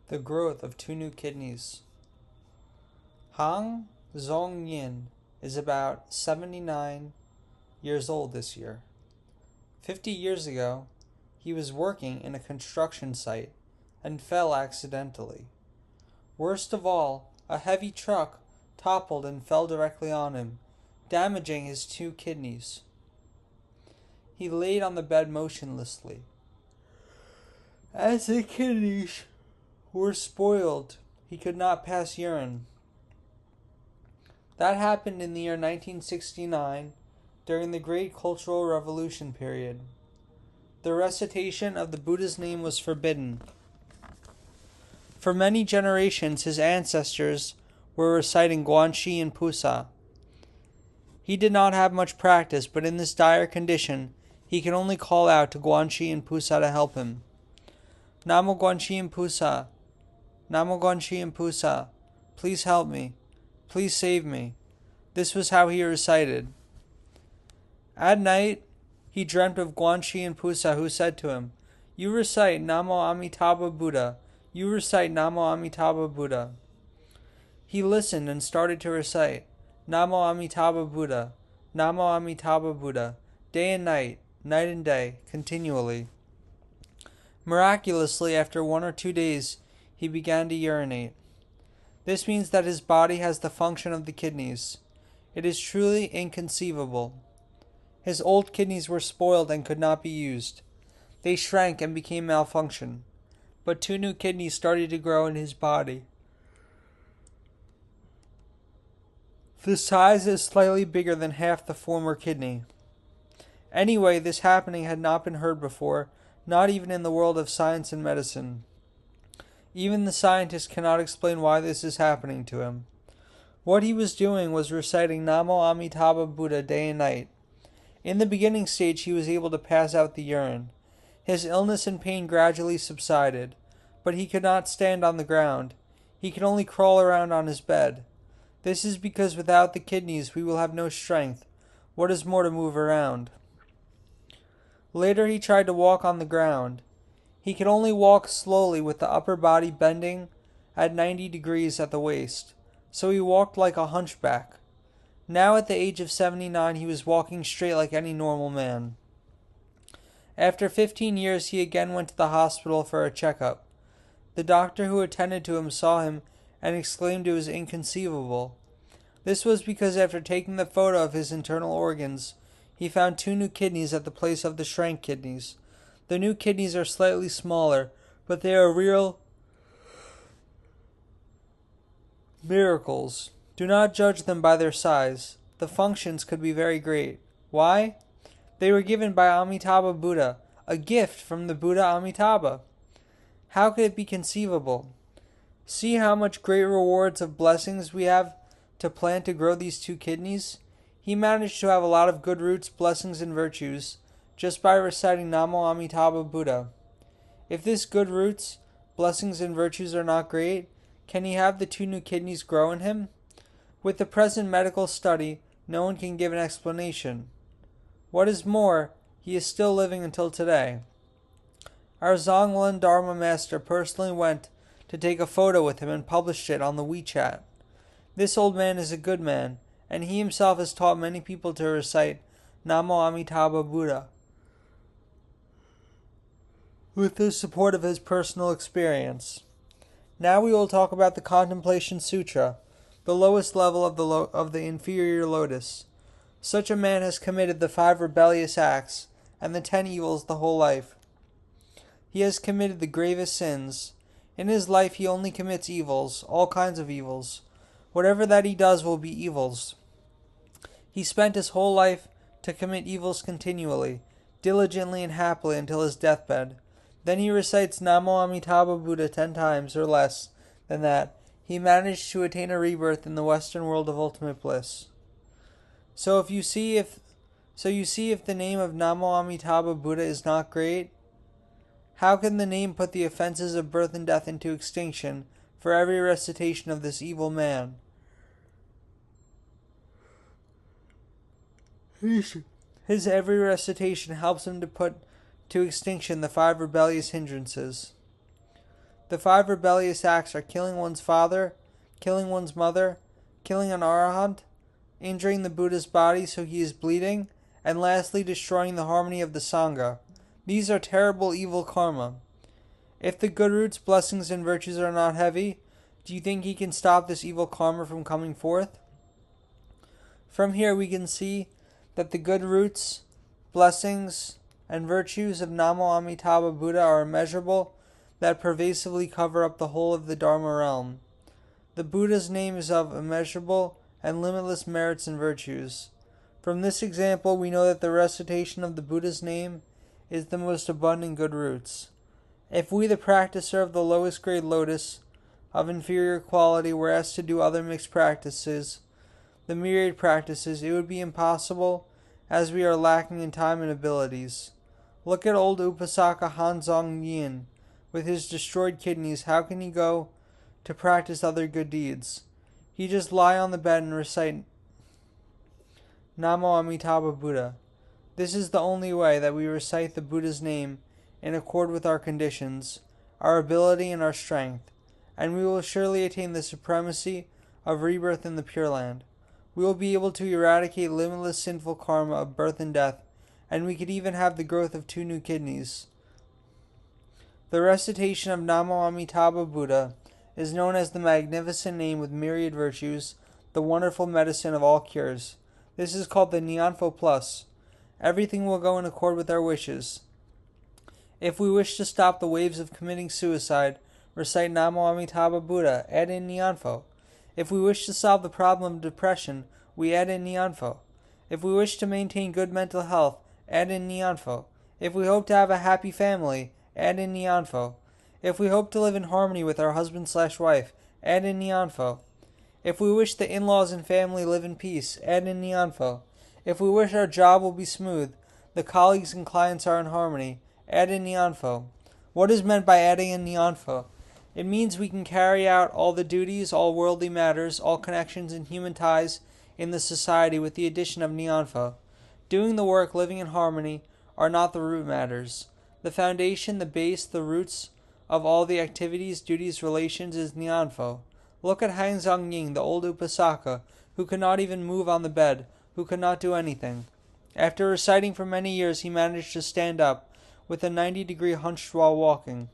The growth of two new kidneys. Zhong Ying is about 79 years old this year. 50 years ago, he was working in a construction site and fell accidentally. Worst of all, a heavy truck toppled and fell directly on him, damaging his two kidneys. He laid on the bed motionlessly. As the kidneys were spoiled, he could not pass urine. That happened in the year 1969 during the Great Cultural Revolution period. The recitation of the Buddha's name was forbidden. For many generations, his ancestors were reciting Guanxi and Pusa. He did not have much practice, but in this dire condition, he could only call out to Guanxi and Pusa to help him. Namo Guanxi and Pusa, Namo Guanxi and Pusa, please help me, please save me. This was how he recited. At night, he dreamt of Guanxi and Pusa, who said to him, "You recite Namo Amitabha Buddha, you recite Namo Amitabha Buddha." He listened and started to recite Namo Amitabha Buddha, Namo Amitabha Buddha, day and night and day, continually. Miraculously, after 1 or 2 days, he began to urinate. This means that his body has the function of the kidneys. It is truly inconceivable. His old kidneys were spoiled and could not be used. They shrank and became malfunctioned. But 2 new kidneys started to grow in his body. The size is slightly bigger than half the former kidney. Anyway, this happening had not been heard before, not even in the world of science and medicine. Even the scientists cannot explain why this is happening to him. What he was doing was reciting Namo Amitabha Buddha day and night. In the beginning stage, he was able to pass out the urine. His illness and pain gradually subsided, but he could not stand on the ground. He could only crawl around on his bed. This is because without the kidneys, we will have no strength. What is more, to move around. Later, he tried to walk on the ground. He could only walk slowly with the upper body bending at 90 degrees at the waist, so he walked like a hunchback. Now at the age of 79, he was walking straight like any normal man. After 15 years, he again went to the hospital for a checkup. The doctor who attended to him saw him and exclaimed it was inconceivable. This was because after taking the photo of his internal organs, he found 2 new kidneys at the place of the shrank kidneys. The new kidneys are slightly smaller, but they are real miracles. Do not judge them by their size. The functions could be very great. Why? They were given by Amitabha Buddha, a gift from the Buddha Amitabha. How could it be conceivable? See how much great rewards of blessings we have to plan to grow these 2 kidneys? He managed to have a lot of good roots, blessings, and virtues just by reciting Namo Amitabha Buddha. If this good roots, blessings, and virtues are not great, can he have the 2 new kidneys grow in him? With the present medical study, no one can give an explanation. What is more, he is still living until today. Our Zhong Dharma master personally went to take a photo with him and published it on the WeChat. This old man is a good man, and he himself has taught many people to recite Namo Amitabha Buddha with the support of his personal experience. Now we will talk about the Contemplation Sutra, the lowest level of the inferior lotus. Such a man has committed the 5 rebellious acts and the 10 evils the whole life. He has committed the gravest sins. In his life he only commits evils, all kinds of evils. Whatever that he does will be evils. He spent his whole life to commit evils continually, diligently and happily until his deathbed. Then he recites Namo Amitabha Buddha 10 times or less than that. He managed to attain a rebirth in the Western world of ultimate bliss. So you see if the name of Namo Amitabha Buddha is not great, how can the name put the offenses of birth and death into extinction for every recitation of this evil man? His every recitation helps him to put to extinction the 5 rebellious hindrances. The 5 rebellious acts are killing one's father, killing one's mother, killing an arahant, injuring the Buddha's body so he is bleeding, and lastly destroying the harmony of the Sangha. These are terrible evil karma. If the good roots, blessings, and virtues are not heavy, do you think he can stop this evil karma from coming forth? From here we can see that the good roots, blessings, and virtues of Namo Amitabha Buddha are immeasurable, that pervasively cover up the whole of the Dharma realm. The Buddha's name is of immeasurable and limitless merits and virtues. From this example, we know that the recitation of the Buddha's name is the most abundant good roots. If we, the practicer of the lowest grade lotus, of inferior quality, were asked to do other mixed practices, the myriad practices, it would be impossible, as we are lacking in time and abilities. Look at old Upasaka Zhong Ying. With his destroyed kidneys, how can he go to practice other good deeds? He just lie on the bed and recite Namo Amitabha Buddha. This is the only way that we recite the Buddha's name in accord with our conditions, our ability, and our strength, and we will surely attain the supremacy of rebirth in the Pure Land. We will be able to eradicate limitless sinful karma of birth and death, and we could even have the growth of 2 new kidneys. The recitation of Namo Amitabha Buddha is known as the magnificent name with myriad virtues, the wonderful medicine of all cures. This is called the Nyanpho Plus. Everything will go in accord with our wishes. If we wish to stop the waves of committing suicide, recite Namo Amitabha Buddha, add in Nyanpho. If we wish to solve the problem of depression, we add in Nyanpho. If we wish to maintain good mental health, add in Nyanpho. If we hope to have a happy family, add in Nyanpho. If we hope to live in harmony with our husband/wife, add in Nyanpho. If we wish the in-laws and family live in peace, add in Nyanpho. If we wish our job will be smooth, the colleagues and clients are in harmony, add in Nyanpho. What is meant by adding in Nyanpho? It means we can carry out all the duties, all worldly matters, all connections and human ties in the society with the addition of Nyanpho. Doing the work, living in harmony, are not the root matters. The foundation, the base, the roots of all the activities, duties, relations is Nyanpho. Look at Zhong Ying, the old Upasaka, who could not even move on the bed, who could not do anything. After reciting for many years, he managed to stand up, with a 90-degree hunch while walking.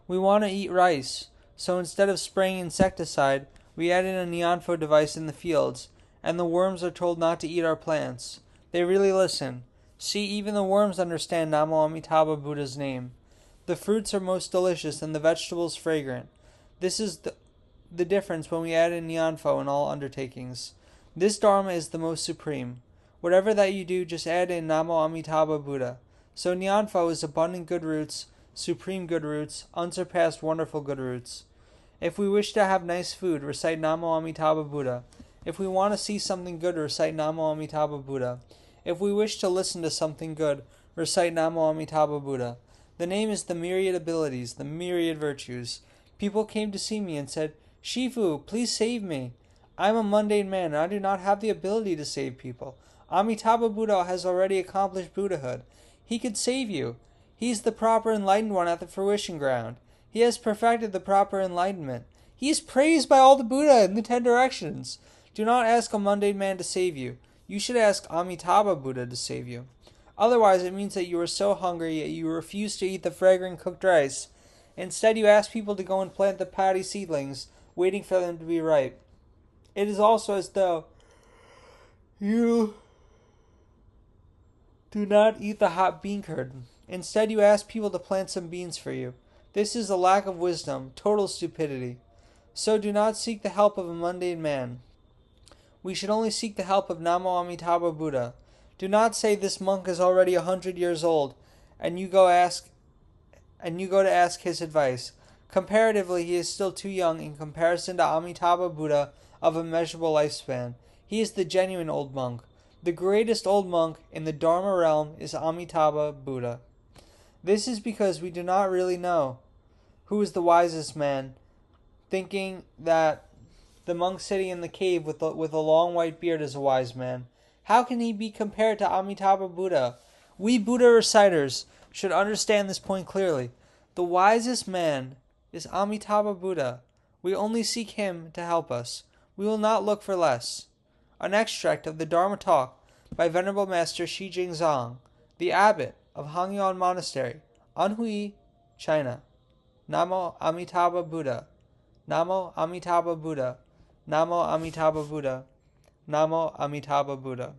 We want to eat rice, so instead of spraying insecticide, we add in a Nyanpho device in the fields, and the worms are told not to eat our plants. They really listen. See, even the worms understand Namo Amitabha Buddha's name. The fruits are most delicious and the vegetables fragrant. This is the difference when we add in Nyanpho in all undertakings. This Dharma is the most supreme. Whatever that you do, just add in Namo Amitabha Buddha. So Nyanpho is abundant good roots, supreme good roots, unsurpassed wonderful good roots. If we wish to have nice food, recite Namo Amitabha Buddha. If we want to see something good, recite Namo Amitabha Buddha. If we wish to listen to something good, recite Namo Amitabha Buddha. The name is the myriad abilities, the myriad virtues. People came to see me and said, Shifu, please save me. I am a mundane man and I do not have the ability to save people. Amitabha Buddha has already accomplished Buddhahood. He could save you. He is the proper enlightened one at the fruition ground. He has perfected the proper enlightenment. He is praised by all the Buddha in the 10 directions. Do not ask a mundane man to save you. You should ask Amitabha Buddha to save you. Otherwise, it means that you are so hungry that you refuse to eat the fragrant cooked rice. Instead, you ask people to go and plant the paddy seedlings, waiting for them to be ripe. It is also as though you do not eat the hot bean curd. Instead, you ask people to plant some beans for you. This is a lack of wisdom, total stupidity. So do not seek the help of a mundane man. We should only seek the help of Namo Amitabha Buddha. Do not say this monk is already 100 years old, and you go to ask his advice. Comparatively, he is still too young in comparison to Amitabha Buddha of immeasurable lifespan. He is the genuine old monk. The greatest old monk in the Dharma realm is Amitabha Buddha. This is because we do not really know who is the wisest man, thinking that the monk sitting in the cave with a long white beard is a wise man. How can he be compared to Amitabha Buddha? We Buddha reciters should understand this point clearly. The wisest man is Amitabha Buddha. We only seek him to help us. We will not look for less. An extract of the Dharma talk by Venerable Master Shi Jingzang, the abbot of Hangyon Monastery, Anhui, China. Namo Amitabha Buddha. Namo Amitabha Buddha. Namo Amitabha Buddha. Namo Amitabha Buddha.